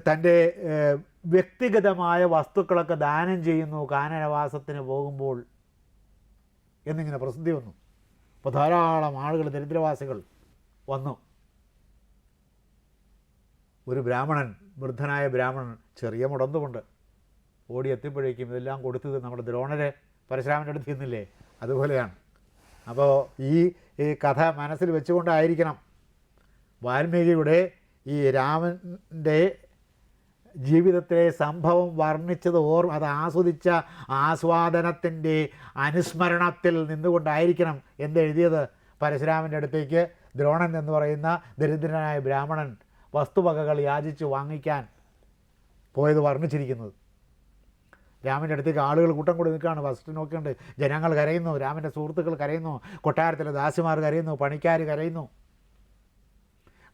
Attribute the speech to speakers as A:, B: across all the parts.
A: തൻ്റെ വ്യക്തിഗതമായ വസ്തുക്കളൊക്കെ ദാനം ചെയ്യുന്നു കാനനവാസത്തിന് പോകുമ്പോൾ എന്നിങ്ങനെ പ്രസിദ്ധി വന്നു. അപ്പോൾ ധാരാളം ആളുകൾ, ദരിദ്രവാസികൾ വന്നു. ഒരു ബ്രാഹ്മണൻ, വൃദ്ധനായ ബ്രാഹ്മണൻ, ചെറിയ മുടന്തുകൊണ്ട് ഓടി എത്തിയപ്പോഴേക്കും ഇതെല്ലാം കൊടുത്തത് നമ്മുടെ ദ്രോണരെ പരശുരാമൻ്റെ അടുത്ത് ചെന്നില്ലേ, അതുപോലെയാണ്. അപ്പോൾ ഈ കഥ മനസ്സിൽ വെച്ചുകൊണ്ടായിരിക്കണം വാൽമീകിയുടെ ഈ രാമൻ്റെ ജീവിതത്തിലെ സംഭവം വർണ്ണിച്ചത് അത് ആസ്വദിച്ച ആസ്വാദനത്തിൻ്റെ അനുസ്മരണത്തിൽ നിന്നുകൊണ്ടായിരിക്കണം എന്തെഴുതിയത്. പരശുരാമൻ്റെ അടുത്തേക്ക് ദ്രോണൻ എന്ന് പറയുന്ന ദരിദ്രനായ ബ്രാഹ്മണൻ വസ്തുവകകൾ യാചിച്ച് വാങ്ങിക്കാൻ പോയത് വർണ്ണിച്ചിരിക്കുന്നത്. രാമൻ്റെ അടുത്തേക്ക് ആളുകൾ കൂട്ടം കൂടി നിൽക്കുകയാണ്. ഫസ്റ്റ് നോക്കിയുണ്ട്, ജനങ്ങൾ കരയുന്നു, രാമൻ്റെ സുഹൃത്തുക്കൾ കരയുന്നു, കൊട്ടാരത്തിലെ ദാസിമാർ കരയുന്നു, പണിക്കാർ കരയുന്നു,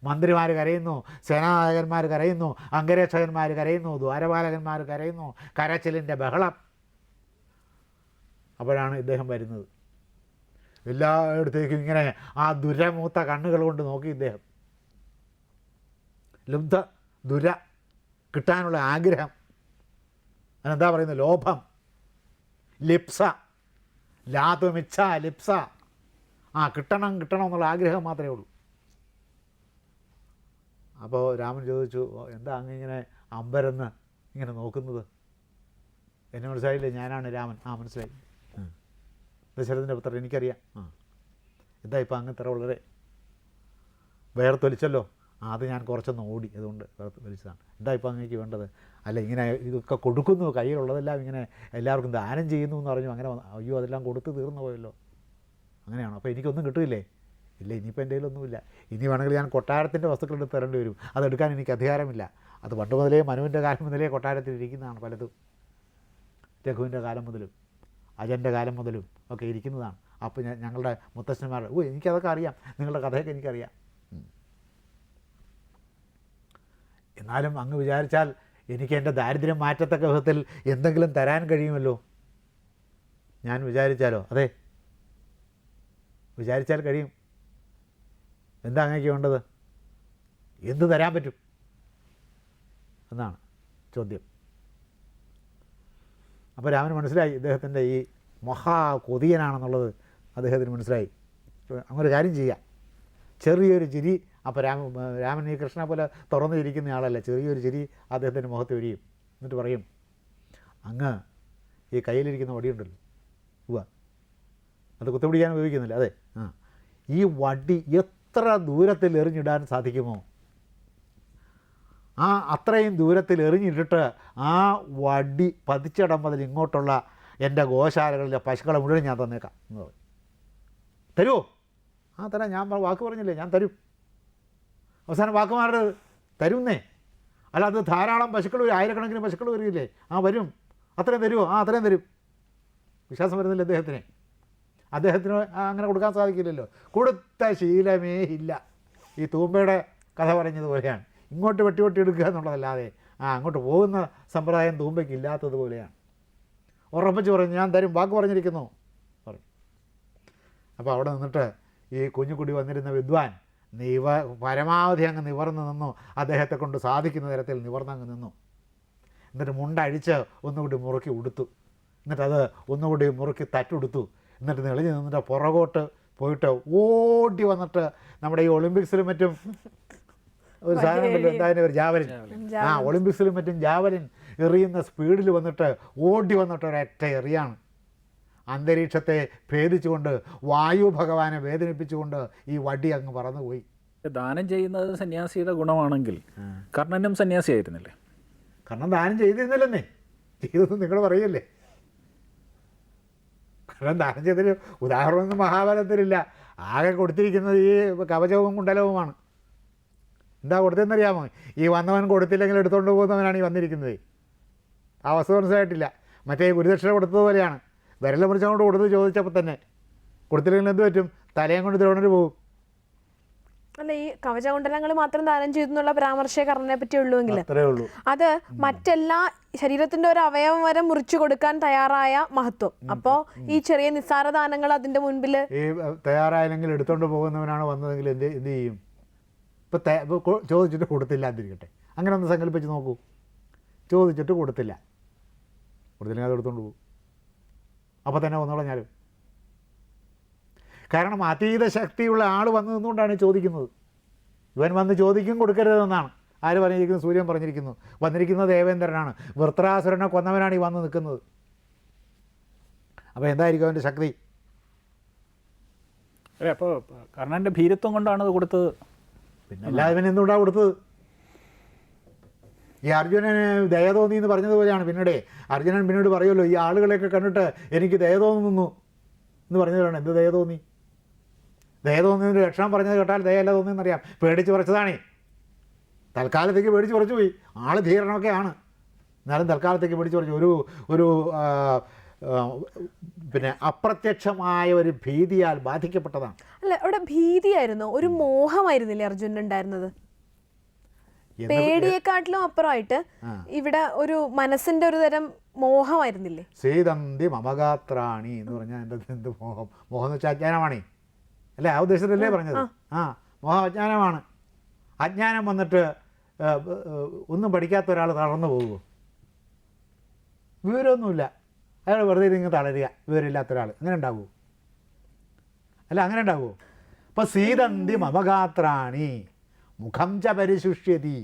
A: മന്ത്രിമാർ കരയുന്നു, സേനാനായകന്മാർ കരയുന്നു, അംഗരക്ഷകന്മാർ കരയുന്നു, ദ്വാരപാലകന്മാർ കരയുന്നു, കരച്ചിലിൻ്റെ ബഹളം. അപ്പോഴാണ് ഇദ്ദേഹം വരുന്നത്. എല്ലായിടത്തേക്കും ഇങ്ങനെ ആ ദുരമൂത്ത കണ്ണുകൾ കൊണ്ട് നോക്കി ഇദ്ദേഹം. ലുബ്ധ ദുര, കിട്ടാനുള്ള ആഗ്രഹം, അതിനെന്താ പറയുന്നത്, ലോഭം, ലിപ്സ, ലാത്വമിച്ഛ ലിപ്സ, കിട്ടണം കിട്ടണം എന്നുള്ള ആഗ്രഹം മാത്രമേ ഉള്ളൂ. അപ്പോൾ രാമൻ ചോദിച്ചു, എന്താ അങ്ങിങ്ങനെ അമ്പരന്ന് ഇങ്ങനെ നോക്കുന്നത്? എന്നെ മനസ്സിലായില്ലേ, ഞാനാണ് രാമൻ. മനസ്സിലായി, ദശരഥൻ്റെ പുത്രൻ, എനിക്കറിയാം. എന്താ ഇപ്പം അങ്ങനത്തെ വളരെ വേർത്തൊലിച്ചല്ലോ? അത് ഞാൻ കുറച്ചൊന്ന് ഓടി, അതുകൊണ്ട് വലിച്ചതാണ്. എന്താ ഇപ്പം അങ്ങേക്ക് വേണ്ടത്? അല്ല, ഇങ്ങനെ ഇതൊക്കെ കൊടുക്കുന്നു, കയ്യിലുള്ളതെല്ലാം ഇങ്ങനെ എല്ലാവർക്കും ദാനം ചെയ്യുന്നു എന്ന് പറഞ്ഞു. അങ്ങനെ അയ്യോ, അതെല്ലാം കൊടുത്ത് തീർന്നു പോയല്ലോ. അങ്ങനെയാണോ? അപ്പോൾ എനിക്കൊന്നും കിട്ടില്ലേ? ഇല്ല, ഇനിയിപ്പോൾ എൻ്റെ കയ്യിലൊന്നുമില്ല. ഇനി വേണമെങ്കിൽ ഞാൻ കൊട്ടാരത്തിൻ്റെ വസ്തുക്കളെടുത്ത് തരേണ്ടി വരും. അതെടുക്കാൻ എനിക്ക് അധികാരമില്ല. അത് പണ്ട് മുതലേ, മനുവിൻ്റെ കാലം മുതലേ കൊട്ടാരത്തിൽ ഇരിക്കുന്നതാണ് പലതും. രഘുവിൻ്റെ കാലം മുതലും അജൻ്റെ കാലം മുതലും ഒക്കെ ഇരിക്കുന്നതാണ്. അപ്പോൾ ഞങ്ങളുടെ മുത്തശ്ശന്മാർ, എനിക്കതൊക്കെ അറിയാം, നിങ്ങളുടെ കഥയൊക്കെ എനിക്കറിയാം. എന്നാലും അങ്ങ് വിചാരിച്ചാൽ എനിക്ക് എൻ്റെ ദാരിദ്ര്യം മാറ്റത്തക്ക വിധത്തിൽ എന്തെങ്കിലും തരാൻ കഴിയുമല്ലോ. ഞാൻ വിചാരിച്ചാലോ? അതെ, വിചാരിച്ചാൽ കഴിയും. എന്താ അങ്ങേക്ക് വേണ്ടത്? എന്ത് തരാൻ പറ്റും എന്നാണ് ചോദ്യം. അപ്പോൾ രാമന് മനസ്സിലായി ഇദ്ദേഹത്തിൻ്റെ ഈ മഹാ കൊതിയനാണെന്നുള്ളത് അദ്ദേഹത്തിന് മനസ്സിലായി. അങ്ങനൊരു കാര്യം ചെയ്യാം, ചെറിയൊരു ചിരി. അപ്പോൾ രാമൻ ഈ കൃഷ്ണനെ പോലെ തുറന്നിരിക്കുന്ന ആളല്ല, ചെറിയൊരു ചിരി അദ്ദേഹത്തിൻ്റെ മുഖത്ത് വരികയും എന്നിട്ട് പറയും, അങ്ങ് ഈ കയ്യിലിരിക്കുന്ന വടിയുണ്ടല്ലോ, അത് കുത്തുപിടിക്കാൻ ഉപയോഗിക്കുന്നില്ല, അതെ, ഈ വടി എത്ര ദൂരത്തിൽ എറിഞ്ഞിടാൻ സാധിക്കുമോ അത്രയും ദൂരത്തിൽ എറിഞ്ഞിട്ടിട്ട് ആ വടി പതിച്ചിടം മുതൽ ഇങ്ങോട്ടുള്ള എൻ്റെ ഗോശാലകളിലെ പശുക്കളെ മുഴുവൻ ഞാൻ തന്നേക്കാം എന്ന് പറയും. തരുമോ? തരാം, ഞാൻ വാക്ക് പറഞ്ഞില്ലേ, ഞാൻ തരും. അവസാനം വാക്ക് മാറരുത്, തരുന്നേ. അല്ല, അത് ധാരാളം പശുക്കൾ വരും, ആയിരക്കണക്കിന് പശുക്കൾ വരില്ലേ, വരും. അത്രയും തരുമോ? അത്രയും തരും. വിശ്വാസം വരുന്നില്ല അദ്ദേഹത്തിന് അങ്ങനെ കൊടുക്കാൻ സാധിക്കില്ലല്ലോ. കൊടുത്ത ശീലമേ ഇല്ല. ഈ തൂമ്പയുടെ കഥ പറഞ്ഞതുപോലെയാണ്. ഇങ്ങോട്ട് വെട്ടി എടുക്കുക എന്നുള്ളതല്ലാതെ അങ്ങോട്ട് പോകുന്ന സമ്പ്രദായം തൂമ്പയ്ക്ക് ഇല്ലാത്തതുപോലെയാണ്. ഉറപ്പിച്ച് പറഞ്ഞു, ഞാൻ തരും, വാക്ക് പറഞ്ഞിരിക്കുന്നു പറഞ്ഞു. അപ്പോൾ അവിടെ നിന്നിട്ട് ഈ കുഞ്ഞുകുടി വന്നിരുന്ന വിദ്വാൻ പരമാവധി അങ്ങ് നിവർന്ന് നിന്നു. അദ്ദേഹത്തെ കൊണ്ട് സാധിക്കുന്ന തരത്തിൽ നിവർന്നങ്ങ് നിന്നു. എന്നിട്ട് മുണ്ടഴിച്ച് ഒന്നുകൂടി മുറുക്കി ഉടുത്തു. എന്നിട്ടത് ഒന്നുകൂടി മുറുക്കി തട്ടുടുത്തു. എന്നിട്ട് നെളിഞ്ഞ് നിന്നിട്ട് പുറകോട്ട് പോയിട്ട് ഓടി വന്നിട്ട് നമ്മുടെ ഈ ഒളിമ്പിക്സിലും മറ്റും ഒരു സാധനം ഉണ്ടല്ലോ, എന്തായാലും ഒരു ജാവലിൻ, ഒളിമ്പിക്സിലും മറ്റും ജാവലിൻ എറിയുന്ന സ്പീഡിൽ വന്നിട്ട് ഓടി വന്നിട്ട് ഒരൊറ്റ എറിയാണ്. അന്തരീക്ഷത്തെ ഭേദിച്ചുകൊണ്ട്, വായു ഭഗവാനെ വേദനിപ്പിച്ചുകൊണ്ട് ഈ വടി അങ്ങ് പറന്നുപോയി.
B: ദാനം ചെയ്യുന്നത് സന്യാസിയുടെ ഗുണമാണെങ്കിൽ കർണനും സന്യാസിയായിരുന്നില്ലേ?
A: കർണൻ ദാനം ചെയ്തിരുന്നില്ലെന്നേ, ചെയ്തൊന്നും നിങ്ങൾ പറയല്ലേ. കർണൻ ദാനം ചെയ്തൊരു ഉദാഹരണമൊന്നും മഹാഭാരതത്തിലില്ല. ആകെ കൊടുത്തിരിക്കുന്നത് ഈ കവചവും കുണ്ടലവുമാണ്. എന്താ കൊടുത്തതെന്നറിയാമോ? ഈ വന്നവൻ കൊടുത്തില്ലെങ്കിൽ എടുത്തുകൊണ്ട് പോകുന്നവനാണ് ഈ വന്നിരിക്കുന്നത്. ആ വസ്തു മനസ്സിലായിട്ടില്ല. മറ്റേ ഗുരുദക്ഷിണ കൊടുത്തതുപോലെയാണ്. വിരൽ മുറിച്ചങ്ങോട്ട് കൊടുത്ത് ചോദിച്ചപ്പോൾ തന്നെ കൊടുത്തില്ലെങ്കിൽ എന്ത് പറ്റും? തലയും കൊണ്ട് ദ്രോണര് പോകും.
C: അല്ല, ഈ കവചകുണ്ടലങ്ങൾ മാത്രം ദാനം ചെയ്തു എന്നുള്ള പരാമർശം കർണനെ പറ്റി ഉള്ളുവെങ്കിൽ അത് മറ്റെല്ലാ ശരീരത്തിന്റെ ഒരു അവയവം വരെ മുറിച്ചു കൊടുക്കാൻ തയ്യാറായ മഹത്വം. അപ്പോൾ ഈ ചെറിയ നിസ്സാര ദാനങ്ങൾ അതിന്റെ മുൻപിൽ
A: ഈ തയ്യാറായില്ലെങ്കിൽ എടുത്തോണ്ട് പോകുന്നവനാണ് വന്നതെങ്കിൽ എന്ത് ചെയ്യും? ഇപ്പം ചോദിച്ചിട്ട് കൊടുത്തില്ലാതിരിക്കട്ടെ, അങ്ങനെ ഒന്ന് സങ്കല്പിച്ച് നോക്കൂ. ചോദിച്ചിട്ട് കൊടുത്തില്ലെങ്കിൽ അത് എടുത്തുകൊണ്ട് പോകും. അപ്പോൾ തന്നെ വന്നു കളഞ്ഞാലും. കാരണം അതീത ശക്തിയുള്ള ആൾ വന്നു നിന്നുകൊണ്ടാണ് ചോദിക്കുന്നത്. ഇവൻ വന്ന് ചോദിക്കും കൊടുക്കരുതെന്നാണ് ആര് പറഞ്ഞിരിക്കുന്നത്? സൂര്യൻ പറഞ്ഞിരിക്കുന്നു. വന്നിരിക്കുന്നത് ദേവേന്ദ്രനാണ്. വൃത്രാസുരനെ കൊന്നവനാണ് ഈ വന്ന് നിൽക്കുന്നത്. അപ്പോൾ എന്തായിരിക്കും അവൻ്റെ ശക്തി?
B: അല്ലേ, അപ്പോൾ കർണൻ്റെ ഭീരത്വം കൊണ്ടാണ് അത് കൊടുത്തത്.
A: പിന്നെ എല്ലാവരും എന്തുകൊണ്ടാണ് കൊടുത്തത്? ഈ അർജുനന് ദയ തോന്നി എന്ന് പറഞ്ഞതുപോലെയാണ്. പിന്നീട് അർജുനൻ പിന്നീട് പറയുമല്ലോ, ഈ ആളുകളെയൊക്കെ കണ്ടിട്ട് എനിക്ക് ദയ തോന്നുന്നു എന്ന് പറഞ്ഞതാണ്. എന്ത് ദയ തോന്നി? ദയ തോന്നിയതിൻ്റെ ലക്ഷണം പറഞ്ഞത് കേട്ടാൽ ദയയല്ല തോന്നിയെന്നറിയാം. പേടിച്ച് പറിച്ചതാണേ. തൽക്കാലത്തേക്ക് പേടിച്ച് പറിച്ചു പോയി. ആൾ ധീരനൊക്കെ ആണ്, എന്നാലും തൽക്കാലത്തേക്ക് പേടിച്ച് പറിച്ചു. ഒരു പിന്നെ അപ്രത്യക്ഷമായ ഒരു ഭീതിയാൽ ബാധിക്കപ്പെട്ടതാണ്.
C: അല്ല, അവിടെ ഭീതിയായിരുന്നോ? ഒരു മോഹമായിരുന്നില്ലേ അർജുനൻ ഉണ്ടായിരുന്നത്? പേടിയെക്കാട്ടിലും അപ്പുറമായിട്ട് ഇവിടെ ഒരു മനസ്സിന്റെ ഒരു തരം മോഹമായിരുന്നില്ലേ?
A: സീതന്തി മമഗാത്രാണി എന്ന് പറഞ്ഞാൽ എൻ്റെ എന്ത് മോഹം? മോഹം എന്ന് വെച്ചാൽ അജ്ഞാനമാണേ, അല്ലേ? ആ ഉദ്ദേശത്തിലല്ലേ പറഞ്ഞത്? മോഹം അജ്ഞാനമാണ്. അജ്ഞാനം വന്നിട്ട് ഒന്നും പഠിക്കാത്ത ഒരാൾ തളർന്നു പോകുമോ? വിവരമൊന്നുമില്ല, അയാൾ വെറുതെ ഇങ്ങനെ തളരുക. വിവരമില്ലാത്ത ഒരാൾ അങ്ങനെ ഉണ്ടാവുമോ? അല്ല, അങ്ങനെ ഉണ്ടാവുമോ? അപ്പോൾ സീതന്തി മമഗാത്രാണി മുഖം ച പരിശുഷ്യതി.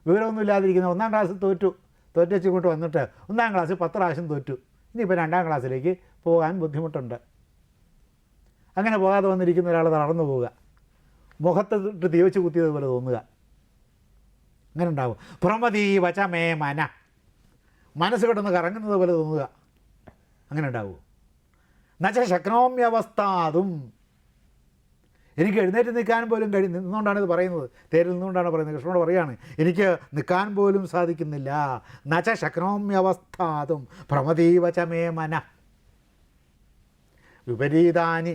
A: വിവരമൊന്നും ഇല്ലാതിരിക്കുന്ന 1-ാം ക്ലാസ് തോറ്റച്ച് ഇങ്ങോട്ട് വന്നിട്ട് 1-ാം ക്ലാസ് 10 പ്രാവശ്യം തോറ്റു. ഇനിയിപ്പോൾ 2-ാം ക്ലാസ്സിലേക്ക് പോകാൻ ബുദ്ധിമുട്ടുണ്ട്. അങ്ങനെ പോകാതെ വന്നിരിക്കുന്ന ഒരാൾ തളർന്നു പോവുക, മുഖത്തിട്ട് തീവച്ച് കുത്തിയതുപോലെ തോന്നുക. അങ്ങനെ ഉണ്ടാവും. പ്രമദീ വചമേ മന, മനസ്സ് കിടന്ന് കറങ്ങുന്നത് പോലെ തോന്നുക. അങ്ങനെ ഉണ്ടാവുമോ? എന്നുവെച്ചാൽ ശക്നോമ്യവസ്ഥാതും, എനിക്ക് എഴുന്നേറ്റ് നിൽക്കാൻ പോലും നിന്നുകൊണ്ടാണ് ഇത് പറയുന്നത്. തേരിൽ നിന്നുകൊണ്ടാണ് പറയുന്നത്. കൃഷ്ണനോട് പറയുകയാണ്, എനിക്ക് നിൽക്കാൻ പോലും സാധിക്കുന്നില്ല. നച ശക്നോമ്യവസ്ഥാതും പ്രമദീവചമേ മന വിപരീതാനി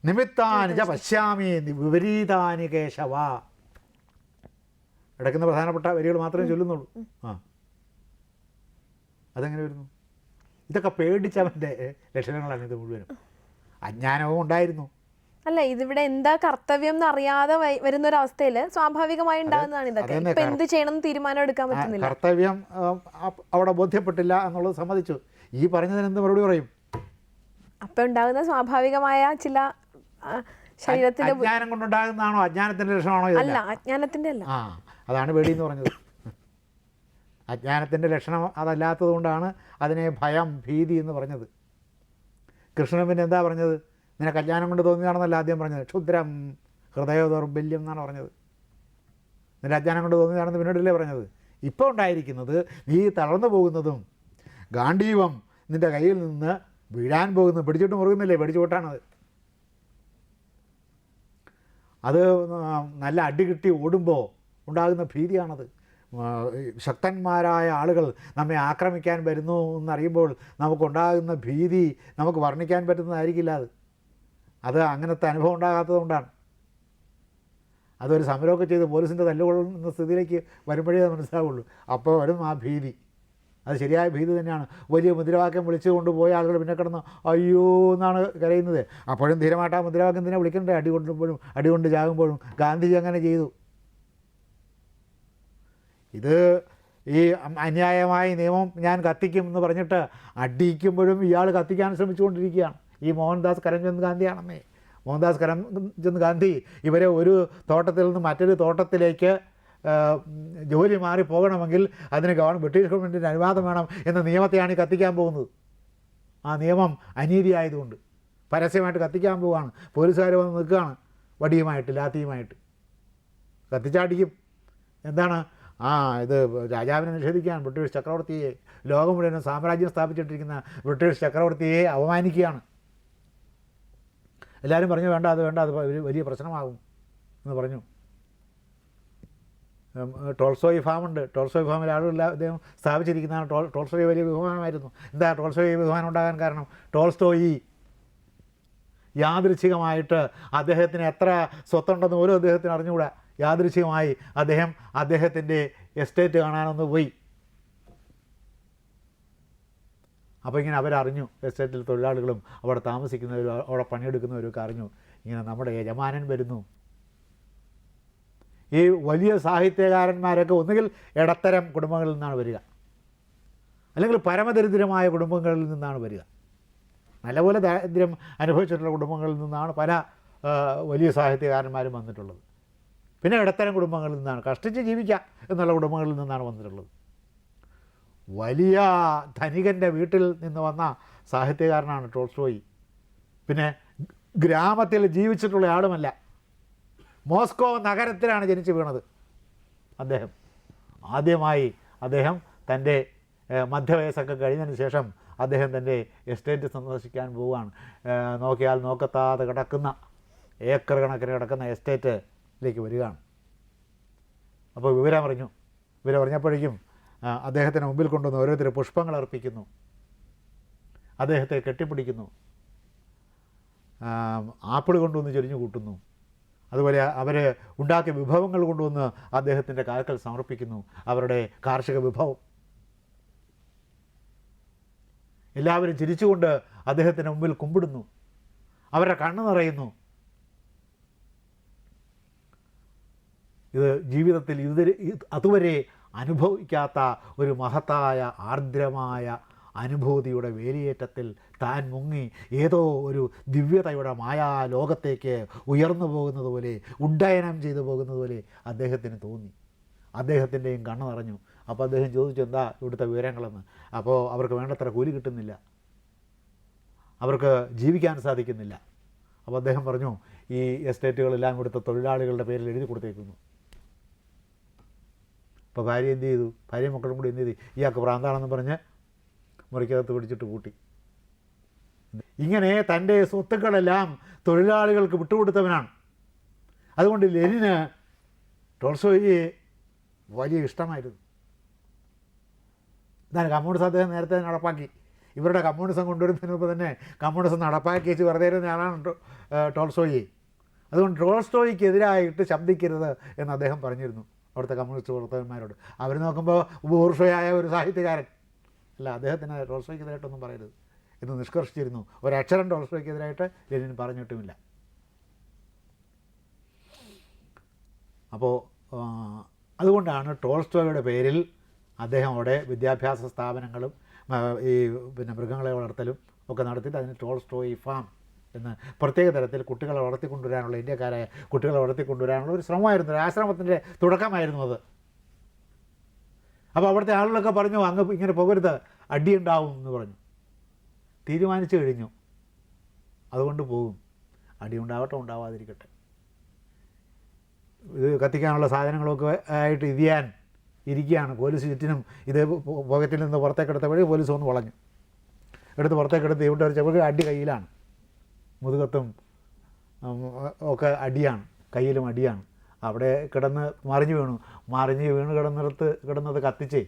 A: നിമിത്താനി ച പശ്യാമി വിപരീതാനി കേശവ. ഇടയ്ക്കുന്ന പ്രധാനപ്പെട്ട വരികൾ മാത്രമേ ചൊല്ലുന്നുള്ളൂ. അതെങ്ങനെ വരുന്നു? ഇതൊക്കെ പേടിച്ചവൻ്റെ ലക്ഷണങ്ങളാണ് ഇത് മുഴുവനും. അജ്ഞാനവും ഉണ്ടായിരുന്നു.
C: അല്ല, ഇതിവിടെ എന്താ കർത്തവ്യം എന്ന് അറിയാതെ വരുന്ന ഒരു അവസ്ഥയിൽ സ്വാഭാവികമായി ഉണ്ടാകുന്നതാണ് ഇതൊക്കെ. ഇപ്പൊ എന്ത് ചെയ്യണം എന്ന് തീരുമാനം എടുക്കാൻ പറ്റുന്നില്ല.
A: കർത്തവ്യം അവിടെ ബോധ്യപ്പെട്ടില്ല എന്നുള്ളത് സമ്മതിച്ചു. ഈ പറഞ്ഞതിന് എന്ത് മറുപടി പറയും?
C: അപ്പൊ ഉണ്ടാകുന്ന സ്വാഭാവികമായ ചില ശരീരത്തിന്റെ
A: അജ്ഞാനം കൊണ്ടുണ്ടാകുന്നതാണോ? അജ്ഞാനത്തിന്റെ ലക്ഷണമാണോ?
C: അല്ല, അജ്ഞാനത്തിന്റെ അല്ല.
A: അതാണ് പേടി എന്ന് പറഞ്ഞത്. അജ്ഞാനത്തിൻ്റെ ലക്ഷണം അതല്ലാത്തത് കൊണ്ടാണ് അതിനെ ഭയം, ഭീതി എന്ന് പറഞ്ഞത്. കൃഷ്ണൻ പിന്നെ എന്താ പറഞ്ഞത്? നിനക്ക് അജ്ഞാനം കൊണ്ട് തോന്നിയതാണെന്നല്ല ആദ്യം പറഞ്ഞത്. ക്ഷുദ്രം ഹൃദയ ദൗർബല്യം എന്നാണ് പറഞ്ഞത്. നിന്റെ അജ്ഞാനം കൊണ്ട് തോന്നിയതാണെന്ന് പിന്നീടല്ലേ പറഞ്ഞത്. ഇപ്പോൾ ഉണ്ടായിരിക്കുന്നത് നീ തളർന്നു പോകുന്നതും ഗാണ്ഡീവം നിൻ്റെ കയ്യിൽ നിന്ന് വീഴാൻ പോകുന്നു. പിടിച്ചിട്ട് മുറുകുന്നില്ലേ? പിടിച്ചുകൊട്ടാണത്. അത് നല്ല അടി കിട്ടി ഓടുമ്പോൾ ഉണ്ടാകുന്ന ഭീതിയാണത്. ശക്തന്മാരായ ആളുകൾ നമ്മെ ആക്രമിക്കാൻ വരുന്നു എന്നറിയുമ്പോൾ നമുക്കുണ്ടാകുന്ന ഭീതി നമുക്ക് വർണ്ണിക്കാൻ പറ്റുന്നതായിരിക്കില്ല. അത് അങ്ങനത്തെ അനുഭവം ഉണ്ടാകാത്തത് കൊണ്ടാണ്. അതൊരു സമരമൊക്കെ ചെയ്ത് പോലീസിൻ്റെ തല്ലുകൊള്ളുന്ന സ്ഥിതിയിലേക്ക് വരുമ്പോഴേ അത് മനസ്സിലാവുള്ളൂ. അപ്പോൾ വരും ആ ഭീതി. അത് ശരിയായ ഭീതി തന്നെയാണ്. വലിയ മുദ്രാവാക്യം വിളിച്ചു കൊണ്ടുപോയ ആളുകൾ പിന്നെ കിടന്ന് അയ്യോ എന്നാണ് കരയുന്നത്. അപ്പോഴും ധീരമായിട്ട് ആ മുദ്രാവാക്യം തന്നെ വിളിക്കണ്ടേ? അടികൊണ്ട് ചാകുമ്പോഴും ഗാന്ധിജി അങ്ങനെ ചെയ്തു. ഇത് ഈ അന്യായമായ നിയമം ഞാൻ കത്തിക്കും എന്ന് പറഞ്ഞിട്ട് അടിക്കുമ്പോഴും ഇയാൾ കത്തിക്കാൻ ശ്രമിച്ചുകൊണ്ടിരിക്കുകയാണ്. ഈ മോഹൻദാസ് കരംചന്ദ് ഗാന്ധിയാണെന്നേ. മോഹൻദാസ് കരംചന്ദ് ഗാന്ധി ഇവരെ ഒരു തോട്ടത്തിൽ നിന്ന് മറ്റൊരു തോട്ടത്തിലേക്ക് ജോലി മാറി പോകണമെങ്കിൽ അതിന് ബ്രിട്ടീഷ് ഗവൺമെൻറ്റിൻ്റെ അനുവാദം വേണം എന്ന നിയമത്തെയാണ് ഈ കത്തിക്കാൻ പോകുന്നത്. ആ നിയമം അനീതിയായതുകൊണ്ട് പരസ്യമായിട്ട് കത്തിക്കാൻ പോവുകയാണ്. പോലീസുകാർ വന്ന് നിൽക്കുകയാണ് വടിയുമായിട്ട്, ലാത്തിയുമായിട്ട്. കത്തിച്ചാടിക്കും. എന്താണ്? ഇത് രാജാവിനെ നിഷേധിക്കുകയാണ്. ബ്രിട്ടീഷ് ചക്രവർത്തിയെ, ലോകം മുഴുവൻ സാമ്രാജ്യം സ്ഥാപിച്ചിട്ടിരിക്കുന്ന ബ്രിട്ടീഷ് ചക്രവർത്തിയെ അവമാനിക്കുകയാണ്. എല്ലാവരും പറഞ്ഞു വേണ്ട, അത് വേണ്ട, അത് വലിയ പ്രശ്നമാകും എന്ന് പറഞ്ഞു. ടോൾസ്റ്റോയ് ഫാമുണ്ട്. ടോൾസ്റ്റോയ് ഫാമിൽ ആളുകളില്ല അദ്ദേഹം സ്ഥാപിച്ചിരിക്കുന്നതാണ്. ടോൾസ്റ്റോയ് വലിയ ബഹുമാനമായിരുന്നു. എന്താ ടോൾസ്റ്റോയ് ബഹുമാനം ഉണ്ടാകാൻ കാരണം? ടോൾസ്റ്റോയി യാദൃച്ഛികമായിട്ട് അദ്ദേഹത്തിന് എത്ര സ്വത്തുണ്ടെന്ന് പോലും അദ്ദേഹത്തിന് അറിഞ്ഞുകൂടാ. യാദൃച്ഛികമായി അദ്ദേഹത്തിൻ്റെ എസ്റ്റേറ്റ് കാണാനൊന്ന് പോയി. അപ്പോൾ ഇങ്ങനെ അവരറിഞ്ഞു, എസ്റ്റേറ്റിൽ തൊഴിലാളികളും അവിടെ താമസിക്കുന്നവരും അവിടെ പണിയെടുക്കുന്നവരൊക്കെ അറിഞ്ഞു, ഇങ്ങനെ നമ്മുടെ യജമാനൻ വരുന്നു. ഈ വലിയ സാഹിത്യകാരന്മാരൊക്കെ ഒന്നുകിൽ ഇടത്തരം കുടുംബങ്ങളിൽ നിന്നാണ് വരിക, അല്ലെങ്കിൽ പരമദരിദ്രമായ കുടുംബങ്ങളിൽ നിന്നാണ് വരിക. നല്ലപോലെ ദാരിദ്ര്യം അനുഭവിച്ചിട്ടുള്ള കുടുംബങ്ങളിൽ നിന്നാണ് പല വലിയ സാഹിത്യകാരന്മാരും വന്നിട്ടുള്ളത്. പിന്നെ ഇടത്തരം കുടുംബങ്ങളിൽ നിന്നാണ്, കഷ്ടിച്ച് ജീവിക്കാം എന്നുള്ള കുടുംബങ്ങളിൽ നിന്നാണ് വന്നിട്ടുള്ളത്. വലിയ ധനികൻ്റെ വീട്ടിൽ നിന്ന് വന്ന സാഹിത്യകാരനാണ് ടോൾസ്റ്റോയി. പിന്നെ ഗ്രാമത്തിൽ ജീവിച്ചിട്ടുള്ള ആളുമല്ല, മോസ്കോ നഗരത്തിലാണ് ജനിച്ചു വീണത് അദ്ദേഹം. ആദ്യമായി അദ്ദേഹം തൻ്റെ മധ്യവയസ്സൊക്കെ കഴിഞ്ഞതിന് ശേഷം അദ്ദേഹം തൻ്റെ എസ്റ്റേറ്റ് സന്ദർശിക്കാൻ പോവുകയാണ്. നോക്കിയാൽ നോക്കത്താതെ കിടക്കുന്ന ഏക്കർ കണക്കിന് കിടക്കുന്ന എസ്റ്റേറ്റിലേക്ക് വരികയാണ്. അപ്പോൾ വിവരം അറിഞ്ഞപ്പോഴേക്കും അദ്ദേഹത്തിന് മുമ്പിൽ കൊണ്ടുവന്ന് ഓരോരുത്തർ പുഷ്പങ്ങൾ അർപ്പിക്കുന്നു, അദ്ദേഹത്തെ കെട്ടിപ്പിടിക്കുന്നു, ആപ്പിൾ കൊണ്ടുവന്ന് ചൊരിഞ്ഞു കൂട്ടുന്നു. അതുപോലെ അവർ ഉണ്ടാക്കിയ വിഭവങ്ങൾ കൊണ്ടുവന്ന് അദ്ദേഹത്തിൻ്റെ കാൽക്കൽ സമർപ്പിക്കുന്നു, അവരുടെ കാർഷിക വിഭവം. എല്ലാവരും ചിരിച്ചുകൊണ്ട് അദ്ദേഹത്തിൻ്റെ മുമ്പിൽ കുമ്പിടുന്നു, അവരുടെ കണ്ണ് നിറയുന്നു. ഇത് ജീവിതത്തിൽ അതുവരെ അനുഭവിക്കാത്ത ഒരു മഹത്തായ ആർദ്രമായ അനുഭൂതിയുടെ വേലിയേറ്റത്തിൽ താൻ മുങ്ങി ഏതോ ഒരു ദിവ്യതയുടെ മായാലോകത്തേക്ക് ഉയർന്നു പോകുന്നത് പോലെ, ഉഡ്ഡയനം ചെയ്തു പോകുന്നത് പോലെ അദ്ദേഹത്തിന് തോന്നി. അദ്ദേഹത്തിൻ്റെയും കണ്ണ് നിറഞ്ഞു. അപ്പോൾ അദ്ദേഹം ചോദിച്ചു, എന്താ ഇവിടുത്തെ വിവരങ്ങളെന്ന്. അപ്പോൾ അവർക്ക് വേണ്ടത്ര കൂലി കിട്ടുന്നില്ല, അവർക്ക് ജീവിക്കാൻ സാധിക്കുന്നില്ല. അപ്പോൾ അദ്ദേഹം പറഞ്ഞു, ഈ എസ്റ്റേറ്റുകളെല്ലാം ഇവിടുത്തെ തൊഴിലാളികളുടെ പേരിൽ എഴുതി കൊടുത്തേക്കുന്നു. അപ്പോൾ ഭാര്യ എന്ത് ചെയ്തു? ഭാര്യയും മക്കളും കൂടി എന്ത് ചെയ്തു? ഇയാൾക്ക് ഭ്രാന്താണെന്ന് പറഞ്ഞ് മുറിക്കകത്ത് പിടിച്ചിട്ട് കൂട്ടി. ഇങ്ങനെ തൻ്റെ സ്വത്തുക്കളെല്ലാം തൊഴിലാളികൾക്ക് വിട്ടുകൊടുത്തവനാണ്. അതുകൊണ്ട് ലെനിന് ടോൾസ്റ്റോയിയെ വലിയ ഇഷ്ടമായിരുന്നു. എന്നാൽ കമ്മ്യൂണിസം അദ്ദേഹം നേരത്തെ നടപ്പാക്കി. ഇവരുടെ കമ്മ്യൂണിസം കൊണ്ടുവരുന്നതിന് മുമ്പ് തന്നെ കമ്മ്യൂണിസം നടപ്പാക്കി വെച്ച് വെറുതെ ഇരുന്ന ആളാണ് ടോൾസ്റ്റോയി. അതുകൊണ്ട് ടോൾസ്റ്റോയ്ക്കെതിരായിട്ട് ശബ്ദിക്കരുത് എന്ന് അദ്ദേഹം പറഞ്ഞിരുന്നു അവിടുത്തെ കമ്മ്യൂണിസ്റ്റ് പ്രവർത്തകന്മാരോട്. അവർ നോക്കുമ്പോൾ ബൂർഷ്വയായ ഒരു സാഹിത്യകാരൻ അല്ല, അദ്ദേഹത്തിന് ടോൾസ്റ്റോയ്ക്കെതിരായിട്ടൊന്നും പറയരുത് എന്ന് നിഷ്കർഷിച്ചിരുന്നു. ഒരക്ഷരം ടോൾസ്റ്റോയ്ക്കെതിരായിട്ട് ലെനിൻ പറഞ്ഞിട്ടുമില്ല. അപ്പോൾ അതുകൊണ്ടാണ് ടോൾസ്റ്റോയുടെ പേരിൽ അദ്ദേഹം അവിടെ വിദ്യാഭ്യാസ സ്ഥാപനങ്ങളും ഈ മൃഗങ്ങളെ വളർത്തലും ഒക്കെ നടത്തിയിട്ട് അതിന് ടോൾസ്റ്റോയി ഫാം എന്ന് പ്രത്യേക തരത്തിൽ കുട്ടികളെ വളർത്തിക്കൊണ്ടുവരാനുള്ള, ഇന്ത്യക്കാരായ കുട്ടികളെ വളർത്തിക്കൊണ്ടുവരാനുള്ള ഒരു ശ്രമമായിരുന്നു, ഒരു ആശ്രമത്തിൻ്റെ തുടക്കമായിരുന്നു അത്. അപ്പോൾ അവിടുത്തെ ആളുകളൊക്കെ പറഞ്ഞു, അങ്ങ് ഇങ്ങനെ പോകരുത്, അടിയുണ്ടാവും എന്ന് പറഞ്ഞു. തീരുമാനിച്ചു കഴിഞ്ഞു, അതുകൊണ്ട് പോകും. അടിയുണ്ടാവട്ടെ, ഉണ്ടാവാതിരിക്കട്ടെ. ഇത് കത്തിക്കാനുള്ള സാധനങ്ങളൊക്കെ ആയിട്ട് ഇരിക്കുകയാണ്. പോലീസ് ചുറ്റിനും ഇത് പോക്കറ്റിൽ നിന്ന് പുറത്തേക്കെടുത്തപ്പോഴേ പോലീസ് ഒന്ന് വളഞ്ഞു. പുറത്തേക്കെടുത്ത് ഇവിടെ വെച്ചപ്പോഴേ അടി കയ്യിലാണ്, മുതുകത്തും ഒക്കെ അടിയാണ്, കയ്യിലും അടിയാണ്. അവിടെ കിടന്ന് മറിഞ്ഞു വീണു കിടന്നത് കത്തിച്ച്